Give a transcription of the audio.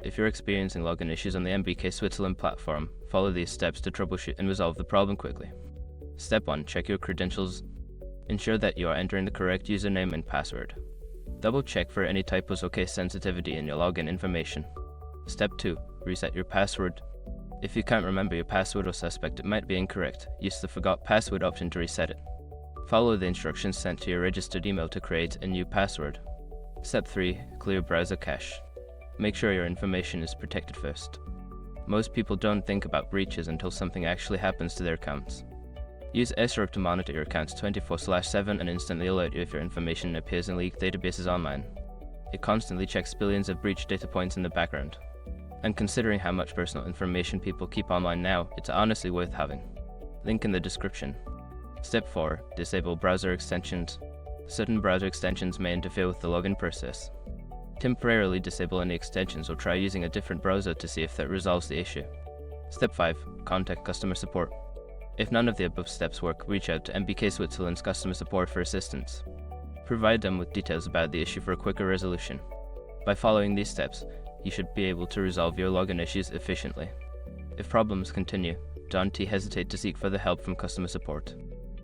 If you're experiencing login issues on the NBK Switzerland platform, follow these steps to troubleshoot and resolve the problem quickly. Step 1. Check your credentials. Ensure that you are entering the correct username and password. Double check for any typos or case sensitivity in your login information. Step 2. Reset your password. If you can't remember your password or suspect it might be incorrect, use the Forgot Password option to reset it. Follow the instructions sent to your registered email to create a new password. Step 3. Clear browser cache. Make sure your information is protected first. Most people don't think about breaches until something actually happens to their accounts. Use SROP to monitor your accounts 24/7 and instantly alert you if your information appears in leaked databases online. It constantly checks billions of breach data points in the background. And considering how much personal information people keep online now, it's honestly worth having. Link in the description. Step 4. Disable browser extensions. Certain browser extensions may interfere with the login process. Temporarily disable any extensions or try using a different browser to see if that resolves the issue. Step 5. Contact customer support. If none of the above steps work, reach out to NBK Switzerland's customer support for assistance. Provide them with details about the issue for a quicker resolution. By following these steps, you should be able to resolve your login issues efficiently. If problems continue, don't hesitate to seek further help from customer support.